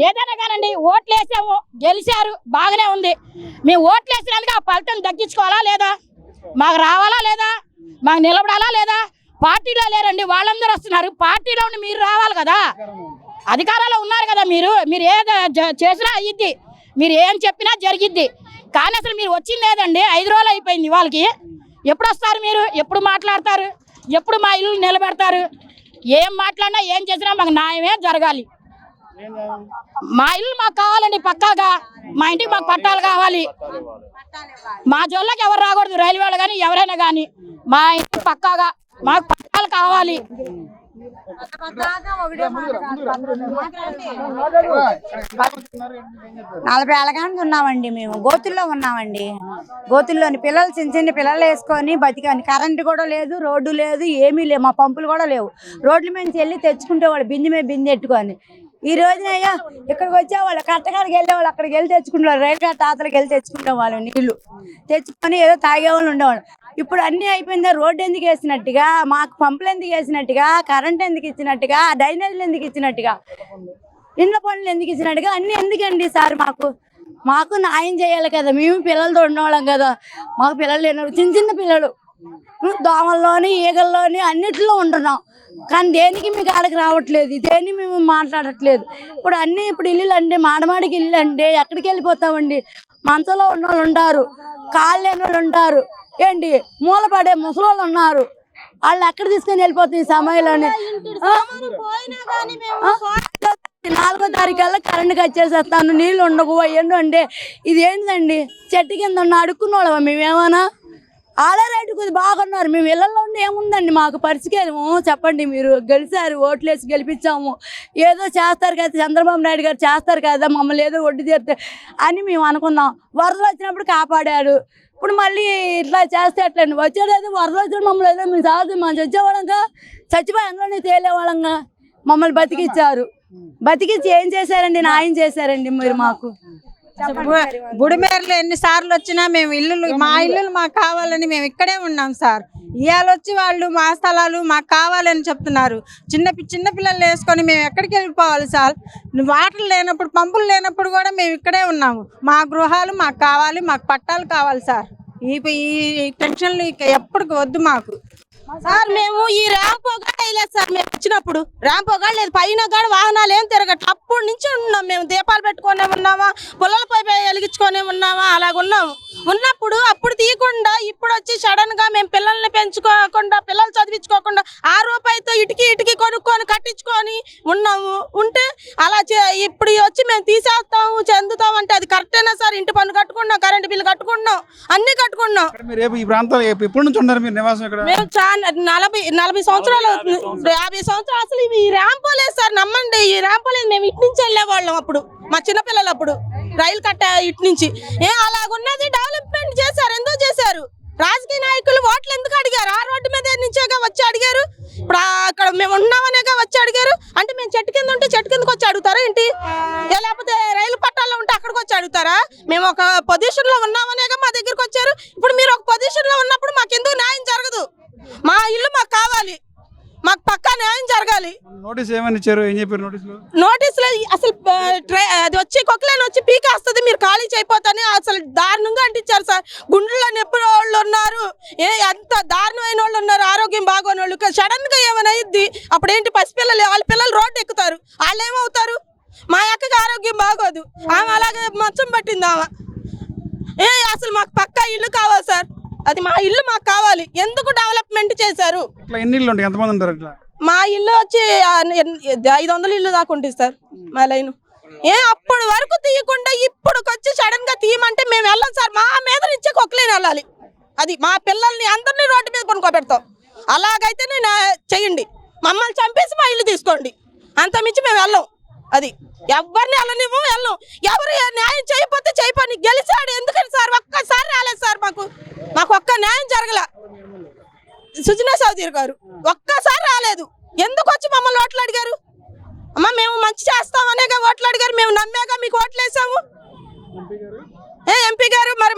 ఏదైనా కానండి, ఓట్లు వేసాము, గెలిచారు, బాగానే ఉంది. మేము ఓట్లు వేసినందుకు ఆ ఫలితం దక్కించుకోవాలా లేదా? మాకు రావాలా లేదా? మాకు నిలబడాలా లేదా? పార్టీలో లేరండి, వాళ్ళందరూ వస్తున్నారు. పార్టీలో ఉండి మీరు రావాలి కదా. అధికారంలో ఉన్నారు కదా మీరు ఏది చేసినా అయ్యిద్ది, మీరు ఏం చెప్పినా జరిగిద్ది. కానీ అసలు మీరు వచ్చింది లేదండి. 5 రోజులు అయిపోయింది వాళ్ళకి. ఎప్పుడు వస్తారు మీరు? ఎప్పుడు మాట్లాడతారు? ఎప్పుడు మా ఇల్లు నిలబెడతారు? ఏం మాట్లాడినా ఏం చేసినా మాకు న్యాయమే జరగాలి. మా ఇల్లు మాకు కావాలండి పక్కాగా. మా ఇంటికి మాకు పట్టాలు కావాలి. మా జోళ్ళకి ఎవరు రాకూడదు, రైల్వే వాళ్ళు కానీ ఎవరైనా కానీ. మా ఇంటికి పక్కాగా మాకు పట్టాలు కావాలి. నలభై ఏళ్ళగానే ఉన్నామండి. మేము గోతుల్లో ఉన్నామండి. గోతుల్లోని పిల్లలు చిన్న చిన్న పిల్లలు వేసుకొని బతికాని. కరెంటు కూడా లేదు, రోడ్డు లేదు, ఏమీ లేవు. మా పంపులు కూడా లేవు. రోడ్ల మీద వెళ్ళి తెచ్చుకుంటేవాళ్ళు బిందె మీద బిందె ఎట్టుకొని. ఈ రోజునయ్యా ఇక్కడికి వచ్చేవాళ్ళు కట్టకాడికి వెళ్ళేవాళ్ళు, అక్కడికి వెళ్ళి తెచ్చుకునేవాళ్ళు. రైలు తాతలకు వెళ్ళి తెచ్చుకునేవాళ్ళు. నీళ్లు తెచ్చుకొని ఏదో తాగేవాళ్ళు ఉండేవాళ్ళు. ఇప్పుడు అన్నీ అయిపోయిందా? రోడ్డు ఎందుకు వేసినట్టుగా, మాకు పంపులు ఎందుకు వేసినట్టుగా, కరెంట్ ఎందుకు ఇచ్చినట్టుగా, డ్రైనేజీలు ఎందుకు ఇచ్చినట్టుగా, ఇండ్ల పనులు ఎందుకు ఇచ్చినట్టుగా, అన్నీ ఎందుకండి సార్? మాకు న్యాయం చేయాలి కదా. మేము పిల్లలతో ఉండేవాళ్ళం కదా. మాకు పిల్లలు లేనప్పుడు చిన్న చిన్న పిల్లలు దోమల్లోని ఈగల్లోని అన్నిటిలో ఉంటున్నాం. కానీ దేనికి మీకు ఆడకి రావట్లేదు, దేన్ని మేము మాట్లాడట్లేదు. ఇప్పుడు ఇల్లు అండి, మాడమాడికి ఇల్లు అండి, ఎక్కడికి వెళ్ళిపోతామండి? మంచంలో ఉన్న వాళ్ళు ఉంటారు, కాళ్ళు లేని వాళ్ళు ఉంటారు, ఏంటి మూలపడే ముసలోళ్ళు ఉన్నారు. వాళ్ళు ఎక్కడ తీసుకొని వెళ్ళిపోతుంది ఈ సమయంలోనే? 4వ తారీఖుల్లో కరెంట్ వచ్చేసేస్తాను, నీళ్ళు ఉండవు అవన్నీ అండి. ఇది ఏంటండి? చెట్టు కింద ఉన్న అడుక్కున్న వాళ్ళం మేమేమన్నా? ఆడే రైతు కొద్ది బాగున్నారు. మేము ఇళ్లలో ఉండి ఏముందండి మాకు పరిస్థితి? చెప్పండి. మీరు గెలిచారు, ఓట్లేసి గెలిపించాము, ఏదో చేస్తారు కదా, చంద్రబాబు నాయుడు గారు చేస్తారు కదా, మమ్మల్ని ఏదో వడ్డీ తీరుతారు అని మేము అనుకున్నాం. వరదలు వచ్చినప్పుడు కాపాడారు. ఇప్పుడు మళ్ళీ ఇట్లా చేస్తే ఎట్లండి? వచ్చేది వరదలు వచ్చిన మమ్మల్ని ఏదో మేము సాగు మనం చచ్చేవాళ్ళంగా, చచ్చిపోయి అందులోనే తేలేవాళ్ళంగా. మమ్మల్ని బతికిచ్చారు. బతికిచ్చి ఏం చేశారండి? న్యాయం చేశారండి మీరు మాకు. బుడిమేరలు ఎన్నిసార్లు వచ్చినా మేము మా ఇల్లులు మాకు కావాలని మేము ఇక్కడే ఉన్నాం సార్. ఇవాళ వచ్చి వాళ్ళు మా స్థలాలు మాకు కావాలని చెప్తున్నారు. చిన్న పిల్లలు వేసుకొని మేము ఎక్కడికి వెళ్ళిపోవాలి సార్? వాటర్ లేనప్పుడు, పంపులు లేనప్పుడు కూడా మేము ఇక్కడే ఉన్నాము. మా గృహాలు మాకు కావాలి, మాకు పట్టాలు కావాలి సార్. ఈ టెన్షన్లు ఎప్పటికి వద్దు మాకు సార్. మేము ఈ ర్యాంప్ వేయలేదు సార్. మేము వచ్చినప్పుడు ర్యాంప్ లేదు, పైన కూడా వాహనాలు ఏం తిరగట్లేదు. అప్పటి నుంచి ఉన్నాం మేము. దీపాలు పెట్టుకునే ఉన్నామా, పొలాలపై వెలిగించుకునే ఉన్నామా, అలాగున్నాము. ఉన్నప్పుడు అప్పుడు తీయకుండా ఇప్పుడు వచ్చి సడన్ గా మేము పిల్లల్ని పెంచుకోకుండా, పిల్లలు చదివించుకోకుండా ఆ రూపాయితో ఇటుకి కొనుక్కొని కట్టించుకొని ఉన్నాము. ఉంటే అలా ఇప్పుడు వచ్చి మేము తీసేస్తాము, చెందుతాం అంటే అది కరెక్టేనా సార్? ఇంటి పన్ను కట్టుకున్నాం, కరెంటు బిల్లు కట్టుకున్నాం, అన్ని కట్టుకున్నాం. ఈ ప్రాంతం ఎప్పటి నుంచి ఉన్నారు మీరు నివాసం ఇక్కడ? మేము 40 సంవత్సరాలు అవుతుంది, 50 సంవత్సరాలు. అసలు ఈ ర్యాంప్ లేదు సార్, నమ్మండి. ఈ ర్యాంప్ లేదు. మేము ఇటు నుంచి వెళ్ళేవాళ్ళం అప్పుడు, మా చిన్నపిల్లలు అప్పుడు రైలు కట్ట ఇటు నుంచి. అలాగున్నది డెవలప్మెంట్ చేశారు. ఎందుకు చేశారు? రాజకీయ నాయకులు ఓట్లు ఎందుకు అడిగారు? ఆ రోడ్డు మీద నుంచేగా వచ్చి అడిగారు. ఇప్పుడు అక్కడ మేము ఉన్నామనేగా వచ్చి అడిగారు. అంటే మేము చెట్టు కింద ఉంటే చెట్టు కిందకి వచ్చి అడుగుతారా ఏంటి? లేకపోతే రైలు పట్టాల్లో ఉంటే అక్కడికి వచ్చి అడుగుతారా? మేము ఒక పొజిషన్ లో ఉన్నామనేగా మా దగ్గరికి వచ్చారు. ఇప్పుడు మీరు ఒక పొజిషన్ లో ఉన్నప్పుడు మాకు ఎందుకు న్యాయం జరగదు? మా ఇల్లు మాకు కావాలి, మాకు పక్కా న్యాయం జరగాలి. నోటీస్ ఏమని ఇచ్చారు? ఏం చెప్పారు నోటీసులో? నోటీసులో అసలు అది వచ్చి కొక్లైన్ వచ్చి పీకేస్తుంది, మీరు ఖాళీ చేయపోతాని అసలు దారుణంగా అంటించారు సార్. గుండెల్లో నొప్పి వాళ్ళు ఉన్నారు, అంత దారుణమైన వాళ్ళు ఉన్నారు, ఆరోగ్యం బాగోని వాళ్ళు. సడన్ గా ఏమైనా అయ్యిద్ది, అప్పుడు ఏంటి? పసిపిల్లలు, వాళ్ళ పిల్లలు రోడ్డు ఎక్కుతారు, వాళ్ళు ఏమవుతారు? మా అక్కకి ఆరోగ్యం బాగోదు, ఆమె అలాగే మంచం పట్టింది ఆమె. అసలు మాకు పక్కా ఇల్లు కావాలి సార్. అది మా ఇల్లు మాకు కావాలి. ఎందుకు డెవలప్మెంట్ చేశారు? ఎంతమంది ఉంటారు ఇట్లా? మా ఇల్లు వచ్చి 500 ఇల్లు దాకా ఉంటుంది సార్ మా లైన్. అప్పుడు వరకు తీయకుండా ఇప్పుడుకొచ్చి సడన్ గా తీయమంటే మేము వెళ్ళాం సార్. మా మీద నుంచే కొక్లైన్ వెళ్ళాలి. అది మా పిల్లల్ని అందరినీ రోడ్డు మీద పనుకోబెడతాం. అలాగైతేనే చెయ్యండి. మమ్మల్ని చంపేసి మా ఇల్లు తీసుకోండి, అంత మించి మేము వెళ్ళాం. అది ఎవరిని వెళ్ళనివ్వు, వెళ్ళాం. ఎవరు న్యాయం చేయకపోతే చేయపని. గెలిచాడు ఎందుకని సార్? ఒక్కసారి రాలేదు సార్ మాకు ఒక్క న్యాయం జరగల. సుజనా చౌదరి గారు ఒక్కసారి రాలేదు. ఎందుకు వచ్చి మమ్మల్ని ఓట్లు అడిగారు? అమ్మ మేము మంచి చేస్తామనేగా ఓట్లు అడిగారు, మేము నమ్మేగా మీకు ఓట్లు వేసాము. ఎంపీ గారు మరి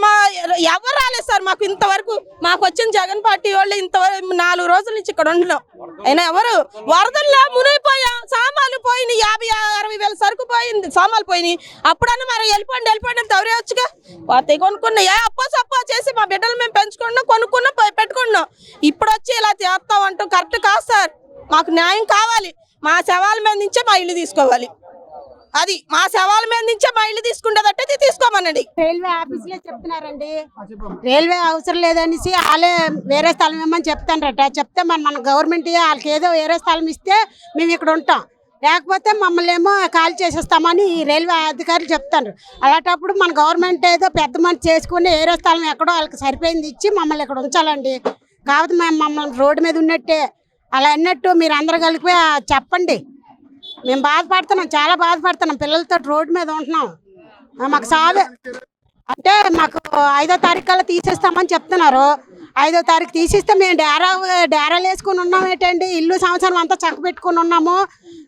ఎవరు రాలేదు సార్ మాకు ఇంతవరకు. మాకు వచ్చిన జగన్ పార్టీ వాళ్ళు ఇంతవరకు 4 రోజుల నుంచి ఇక్కడ ఉంటున్నాం. అయినా ఎవరు? వరదల్లో మునిగిపోయాం, సామాన్లు పోయినాయి, 50-60 వేల సరుకు పోయింది, సామాన్లు పోయినాయి. అప్పుడన్నా మరి వెళ్ళిపోండి తవరేవచ్చుగా. పోతే కొనుక్కున్నా, అప్పో చేసి మా బిడ్డలు మేము పెంచుకున్నాం, కొనుక్కున్నాం, పెట్టుకున్నాం. ఇప్పుడు వచ్చి ఇలా చేస్తామంటాం కరెక్ట్ కాదు సార్. మాకు న్యాయం కావాలి. మా శవాల మీద నుంచే మా ఇల్లు తీసుకోవాలి. అది మా శవాల మీద నుంచే మా ఇల్లు తీసుకుంటేదట్టే తీసుకోమనండి. రైల్వే ఆఫీసులే చెప్తున్నారండి, రైల్వే అవసరం లేదనేసి వాళ్ళే వేరే స్థలం ఇవ్వమని చెప్తానరట. చెప్తే మన గవర్నమెంట్ వాళ్ళకి ఏదో వేరే స్థలం ఇస్తే మేము ఇక్కడ ఉంటాం, లేకపోతే మమ్మల్ని ఏమో ఖాళీ చేసేస్తామని ఈ రైల్వే అధికారులు చెప్తారు. అలాంటప్పుడు మన గవర్నమెంట్ ఏదో పెద్ద మంది చేసుకుని వేరే స్థలం ఎక్కడో వాళ్ళకి సరిపోయింది ఇచ్చి మమ్మల్ని ఇక్కడ ఉంచాలండి. కాకపోతే మేము మమ్మల్ని రోడ్డు మీద ఉన్నట్టే అలా అన్నట్టు మీరు అందరు కలిపి చెప్పండి. మేము బాధపడుతున్నాం, చాలా బాధపడుతున్నాం, పిల్లలతో రోడ్డు మీద ఉంటున్నాం. మాకు సావే అంటే మాకు 5వ తారీఖు కల్లా తీసేస్తామని చెప్తున్నారు. 5వ తారీఖు తీసిస్తే మేము డేరాలు వేసుకుని ఉన్నాం ఏంటండి, ఇల్లు సంవత్సరం అంతా చక్క పెట్టుకుని ఉన్నాము.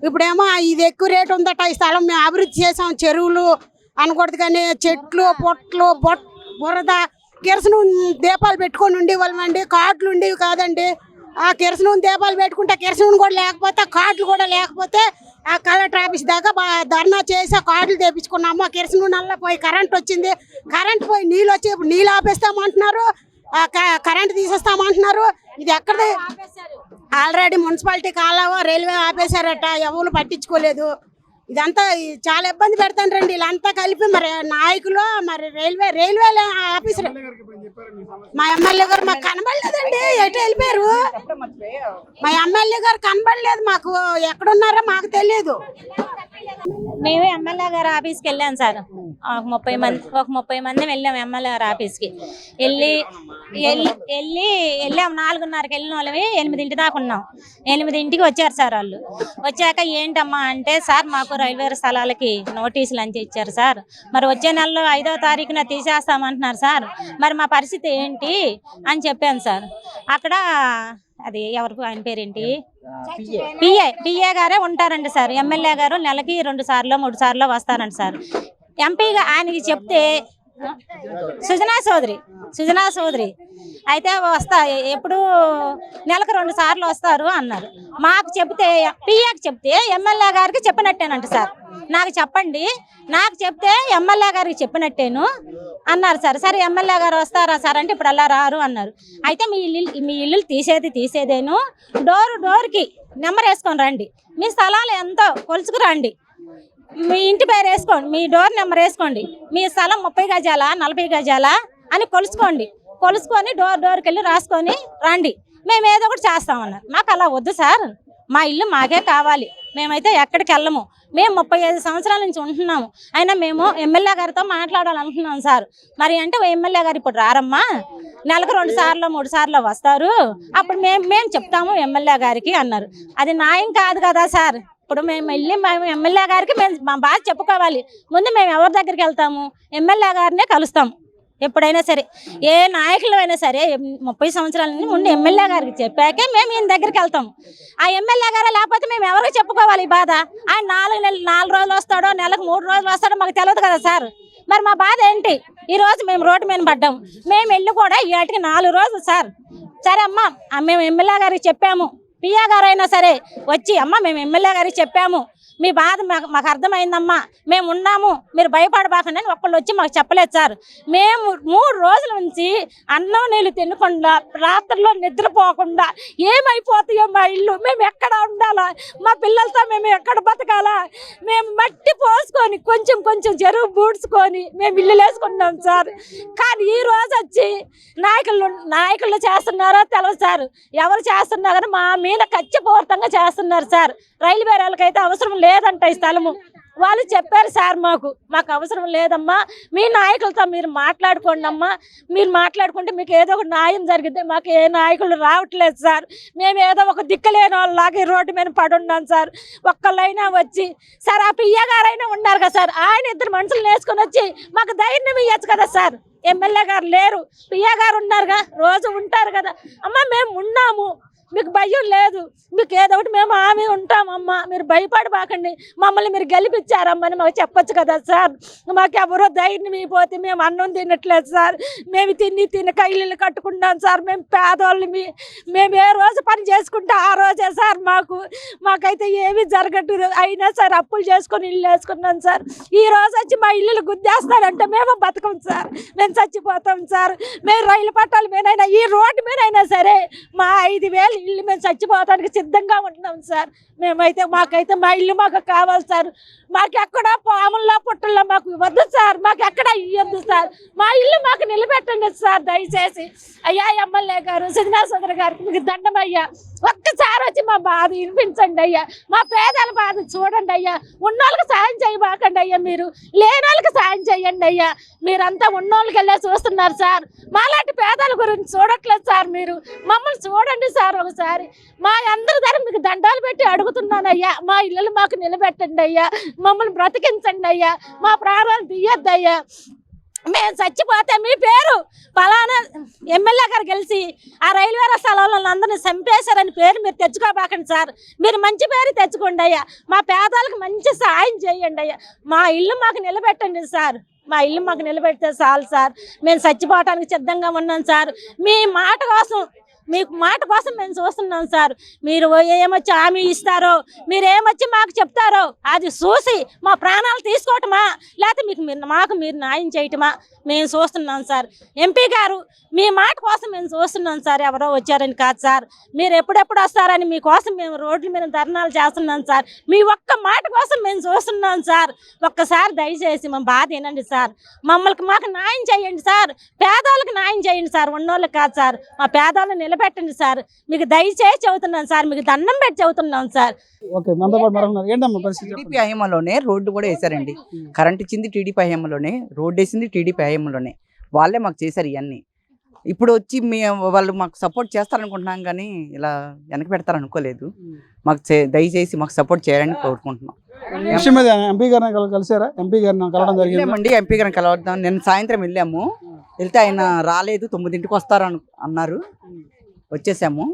ఇప్పుడేమో ఇది ఎక్కువ రేటు ఉందట, ఈ స్థలం మేము అభివృద్ధి చేసాం, చెరువులు అనకూడదు కానీ చెట్లు పొట్లు బురద కిరసనం దీపాలు పెట్టుకొని ఉండేవాళ్ళమండి. కార్డులు ఉండేవి కాదండి. ఆ కిరసనం దీపాలు పెట్టుకుంటే కిరసనం కూడా లేకపోతే కార్డులు కూడా లేకపోతే ఆ కలెక్టర్ ఆఫీస్ దాకా ధర్నా చేసి ఆ కార్డులు తెప్పించుకున్నాము. ఆ కిరసనం నల్ల పోయి కరెంట్ వచ్చింది, కరెంట్ పోయి నీళ్ళు వచ్చి ఇప్పుడు నీళ్ళు ఆపేస్తామంటున్నారు, కరెంట్ తీసేస్తామంటున్నారు. ఇది ఎక్కడిది? ఆల్రెడీ మున్సిపాలిటీ కాలువ రైల్వే ఆపేశారట, ఎవరు పట్టించుకోలేదు. ఇదంతా చాలా ఇబ్బంది పెడతానండి వీళ్ళంతా కలిపి. మరి నాయకులు మరి రైల్వే ఆఫీసర్ మా ఎమ్మెల్యే గారు మాకు కనబడలేదండి, ఎటు వెళ్ళిపోయారు? మా ఎమ్మెల్యే గారు కనబడలేదు, మాకు ఎక్కడున్నారో మాకు తెలియదు. మేము ఎమ్మెల్యే గారి ఆఫీస్కి వెళ్ళాం సార్. ఒక 30 మంది వెళ్ళాం ఎమ్మెల్యే గారి ఆఫీస్కి. వెళ్ళాం 4:30కి వెళ్ళిన వాళ్ళవి 8 దాకా ఉన్నాం. 8ంటికి వచ్చారు సార్ వాళ్ళు. వచ్చాక ఏంటమ్మా అంటే, సార్ మాకు రైల్వే స్థలాలకి నోటీసులు అని ఇచ్చారు సార్, మరి వచ్చే నెలలో 5వ తారీఖున తీసేస్తామంటున్నారు సార్, మరి మా పరిస్థితి ఏంటి అని చెప్పాను సార్. అక్కడ అది ఎవరికి ఆయన పేరేంటి, పిఏ గారే ఉంటారండి సార్. ఎమ్మెల్యే గారు నెలకి 2 సార్లు 3 సార్లు వస్తారండి సార్. ఎంపీగా ఆయనకి చెప్తే సుజనా చౌదరి అయితే ఎప్పుడు నెలకు 2 సార్లు వస్తారు అన్నారు. మాకు చెప్తే పిఏకి చెప్తే ఎమ్మెల్యే గారికి చెప్పినట్టేనంట సార్. నాకు చెప్పండి, నాకు చెప్తే ఎమ్మెల్యే గారికి చెప్పినట్టేను అన్నారు సార్. సరే ఎమ్మెల్యే గారు వస్తారా సార్ అంటే ఇప్పుడు అలా రారు అన్నారు. అయితే మీ ఇల్లు తీసేదేను, డోర్కి నెంబర్ వేసుకొని రండి, మీ స్థలాలు ఎంతో కొలుచుకు రండి, మీ ఇంటి పేరు వేసుకోండి, మీ డోర్ నెంబర్ వేసుకోండి, మీ స్థలం 30 గజాలా 40 గజాలా అని కొలుసుకొని డోర్కి వెళ్ళి రాసుకొని రండి, మేము ఏదో ఒకటి చేస్తామన్నారు. మాకు అలా వద్దు సార్, మా ఇల్లు మాకే కావాలి, మేమైతే ఎక్కడికి వెళ్ళము, మేము 35 సంవత్సరాల నుంచి ఉంటున్నాము, అయినా మేము ఎమ్మెల్యే గారితో మాట్లాడాలనుకుంటున్నాం సార్. మరి అంటే ఎమ్మెల్యే గారు ఇప్పుడు రారమ్మా, నెలకు 2 సార్లు 3 సార్లు వస్తారు, అప్పుడు మేము చెప్తాము ఎమ్మెల్యే గారికి అన్నారు. అది న్యాయం కాదు కదా సార్. ఇప్పుడు మేము ఎమ్మెల్యే గారికి మా బాధ చెప్పుకోవాలి. ముందు మేము ఎవరి దగ్గరికి వెళ్తాము? ఎమ్మెల్యే గారినే కలుస్తాము ఎప్పుడైనా సరే. ఏ నాయకులు అయినా సరే 30 సంవత్సరాల నుంచి ముందు ఎమ్మెల్యే గారికి చెప్పాకే మేము ఈయన దగ్గరికి వెళ్తాము. ఆ ఎమ్మెల్యే గారే లేకపోతే మేము ఎవరికి చెప్పుకోవాలి ఈ బాధ? ఆయన 4 రోజులు వస్తాడో, నెలకు 3 రోజులు వస్తాడో మాకు తెలియదు కదా సార్. మరి మా బాధ ఏంటి? ఈరోజు మేము రోడ్డు మీద పడ్డాము, మేము వెళ్ళి కూడా ఇవాటికి 4 రోజులు సార్. సరే అమ్మా, మేము ఎమ్మెల్యే గారికి చెప్పాము, పిఏ గారు అయినా సరే వచ్చి అమ్మ మేము ఎమ్మెల్యే గారికి చెప్పాము, మీ బాధ మాకు అర్థమైందమ్మా, మేము ఉన్నాము, మీరు భయపడబాకండి అని ఒక్కళ్ళు వచ్చి మాకు చెప్పలేదు సార్. మేము 3 రోజుల నుంచి అన్నం నీళ్ళు తినకుండా, రాత్రిలో నిద్రపోకుండా, ఏమైపోతాయో మా ఇల్లు, మేము ఎక్కడ ఉండాలా, మా పిల్లలతో మేము ఎక్కడ బతకాలా, మేము మట్టి పోసుకొని కొంచెం చెరువు బూడ్చుకొని మేము ఇల్లు వేసుకున్నాం సార్. కానీ ఈ రోజు వచ్చి నాయకులు చేస్తున్నారో తెలియదు సార్, ఎవరు చేస్తున్నా కానీ మా మీద ఖచ్చితంగా చేస్తున్నారు సార్. రైల్వే వాళ్ళకైతే అవసరం లేదంట ఈ స్థలము. వాళ్ళు చెప్పారు సార్, మాకు అవసరం లేదమ్మా, మీ నాయకులతో మీరు మాట్లాడుకోండి అమ్మా, మీరు మాట్లాడుకుంటే మీకు ఏదో ఒక న్యాయం జరిగితే, మాకు ఏ నాయకులు రావట్లేదు సార్, మేము ఏదో ఒక దిక్కులేని వాళ్ళలాగా ఈ రోడ్డు మీద పడున్నాం సార్. ఒక్కళ్ళైనా వచ్చి సార్, ఆ పియ్య గారైనా ఉన్నారు కదా సార్, ఆయన 2 మనుషులు వేసుకొని వచ్చి మాకు ధైర్యం ఇవ్వచ్చు కదా సార్. ఎమ్మెల్యే గారు లేరు, పియ్య గారు ఉన్నారుగా, రోజు ఉంటారు కదా అమ్మ, మేము ఉన్నాము, మీకు భయం లేదు, మీకు ఏదో ఒకటి మేము హామీ ఉంటామమ్మా, మీరు భయపడబాకండి, మమ్మల్ని మీరు గెలిపించారమ్మని మాకు చెప్పొచ్చు కదా సార్. మాకు ఎవరో ధైర్యం ఇవ్వకపోతే మేము అన్నం తినట్లేదు సార్, మేము తిని కైళ్ళు కట్టుకుంటాం సార్, మేము పేదోళ్ళమి, మేము ఏ రోజు పని చేసుకుంటే ఆ రోజే సార్. మాకైతే ఏమీ జరగట్లేదు, అయినా సార్ అప్పులు చేసుకొని ఇల్లు వేసుకున్నాం సార్. ఈ రోజు వచ్చి మా ఇల్లు గుద్దేస్తారంటే మేము బతకం సార్, మేము చచ్చిపోతాం సార్. మేము రైలు పట్టాల మీదైనా, ఈ రోడ్డు మీదైనా సరే మా 5,000 పేదలు ఇల్లు మేము చచ్చిపోవడానికి సిద్ధంగా ఉంటున్నాం సార్. మేమైతే మాకైతే మా ఇల్లు మాకు కావాలి సార్. మాకు ఎక్కడ పాముల్లో పుట్టల్లో మాకు ఇవ్వద్దు సార్, మాకు ఎక్కడ ఇవ్వద్దు సార్. మా ఇల్లు మాకు నిలబెట్టండి సార్ దయచేసి. అయ్యా ఎమ్మెల్యే గారు, సుజనా చౌదరి గారికి మీకు దండం అయ్యా. ఒక్కసారి వచ్చి మా బాధ వినిపించండి అయ్యా, మా పేదల బాధ చూడండి అయ్యా. ఉన్నోళ్ళకి సాయం చేయబాకండి అయ్యా, మీరు లేని వాళ్ళకి సాయం చేయండి అయ్యా. మీరంతా ఉన్నోళ్ళకి వెళ్ళే చూస్తున్నారు సార్, మాలాంటి పేదల గురించి చూడట్లేదు సార్. మీరు మమ్మల్ని చూడండి సార్ ఒకసారి. మా అందరి దగ్గర మీకు దండాలు పెట్టి అడుగుతున్నాను అయ్యా, మా ఇళ్ళలు మాకు నిలబెట్టండి అయ్యా, మమ్మల్ని బ్రతికించండి అయ్యా, మా ప్రాణాలు తీయొద్దు అయ్యా. మేము చచ్చిపోతే మీ పేరు పలానా ఎమ్మెల్యే గారు గెలిచి ఆ రైల్వే స్థలంలో అందరినీ చంపేశారని పేరు మీరు తెచ్చుకోబాకండి సార్. మీరు మంచి పేరు తెచ్చుకోండి అయ్యా, మా పేదలకు మంచి సాయం చేయండి అయ్యా. మా ఇల్లు మాకు నిలబెట్టండి సార్, మా ఇల్లు మాకు నిలబెడితే చాలు సార్. మేము చచ్చిపోవటానికి సిద్ధంగా ఉన్నాం సార్. మీ మాట కోసం, మీకు మాట కోసం మేము చూస్తున్నాం సార్. మీరు ఏమొచ్చి హామీ ఇస్తారో, మీరు ఏమొచ్చి మాకు చెప్తారో అది చూసి మా ప్రాణాలు తీసుకోవటమా, లేకపోతే మాకు మీరు న్యాయం చేయటమా మేము చూస్తున్నాం సార్. ఎంపీ గారు మీ మాట కోసం మేము చూస్తున్నాం సార్, ఎవరో వచ్చారని కాదు సార్. మీరు ఎప్పుడెప్పుడు వస్తారని మీకోసం మేము రోడ్ల మీద ధర్నాలు చేస్తున్నాం సార్. మీ ఒక్క మాట కోసం మేము చూస్తున్నాం సార్. ఒక్కసారి దయచేసి మా బాధ వినండి సార్. మాకు న్యాయం చేయండి సార్, పేదవాళ్ళకి న్యాయం చేయండి సార్, ఉన్నోళ్ళకి కాదు సార్. మా పేదవాళ్ళని నిలబెట్టండి సార్. మీకు దయచేసి చెబుతున్నాను సార్, మీకు దండం పెట్టి చెబుతున్నాం సార్. ఓకే, మనతో పాటు మరొకరు ఉన్నారు. ఏంటమ్మా పరిస్థితి? టీడీపీ హయాంలోనే రోడ్డు కూడా వేశారండి. కరెంట్ ఇచ్చింది టీడీపీ హయాంలోనే, రోడ్డు వేసింది టీడీపీ హయాంలోనే. వాళ్ళే మాకు చేశారు ఇవన్నీ. ఇప్పుడు వచ్చి వాళ్ళు మాకు సపోర్ట్ చేస్తారనుకుంటున్నాం, కానీ ఇలా వెనక పెడతారనుకోలేదు. మాకు దయచేసి మాకు సపోర్ట్ చేయాలని కోరుకుంటున్నాం. విషయం మీద ఎంపీ గారిని కలిసారా? ఎంపీ గారిని కలవడం జరిగింది. వెళ్ళామండి, ఎంపీ గారిని కలవద్దాం. నిన్న సాయంత్రం వెళ్ళాము, వెళ్తే ఆయన రాలేదు, 9ంటికి వస్తారు అన్నారు. వచ్చేసాము.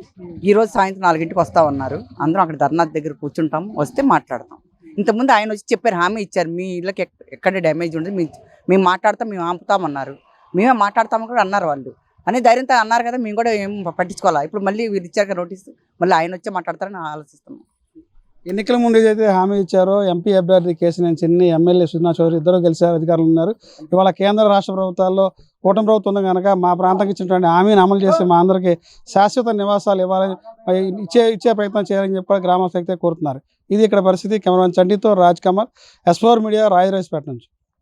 ఈరోజు సాయంత్రం 4ంటికి వస్తామన్నారు. అందరం అక్కడ ధర్నా దగ్గర కూర్చుంటాం, వస్తే మాట్లాడతాం. ఇంతకుముందు ఆయన వచ్చి చెప్పారు, హామీ ఇచ్చారు, మీ ఇళ్ళకి ఎక్కడ డ్యామేజ్ ఉండదు, మేము మాట్లాడతాం, మేము ఆపుతామన్నారు. మేమే మాట్లాడతామని కూడా అన్నారు వాళ్ళు. అని ధైర్యంతో అన్నారు కదా, మేము కూడా ఏం పట్టించుకోవాలా. ఇప్పుడు మళ్ళీ వీళ్ళు ఇచ్చారు కదా నోటీస్, మళ్ళీ ఆయన వచ్చే మాట్లాడతారని ఆలోచిస్తున్నాం. ఎన్నికల ముందు ఏదైతే హామీ ఇచ్చారో ఎంపీ అభ్యర్థి కేశినేని చిన్ని, ఎమ్మెల్యే సుజనా చౌదరి ఇద్దరు గెలిచారు, అధికారులు ఉన్నారు. ఇవాళ కేంద్ర రాష్ట్ర ప్రభుత్వాల్లో కూటమి ప్రభుత్వం ఉంది కనుక మా ప్రాంతానికి ఇచ్చినటువంటి హామీని అమలు చేసి మా అందరికీ శాశ్వత నివాసాలు ఇవ్వాలని ఇచ్చే ప్రయత్నం చేయాలని చెప్పి గ్రామస్తులు అయితే కోరుతున్నారు. ఇది ఇక్కడ పరిస్థితి. కెమెరామెన్ చండీతో రాజ్ కమల్, S4 మీడియా, రాజరాజపేట నుంచి.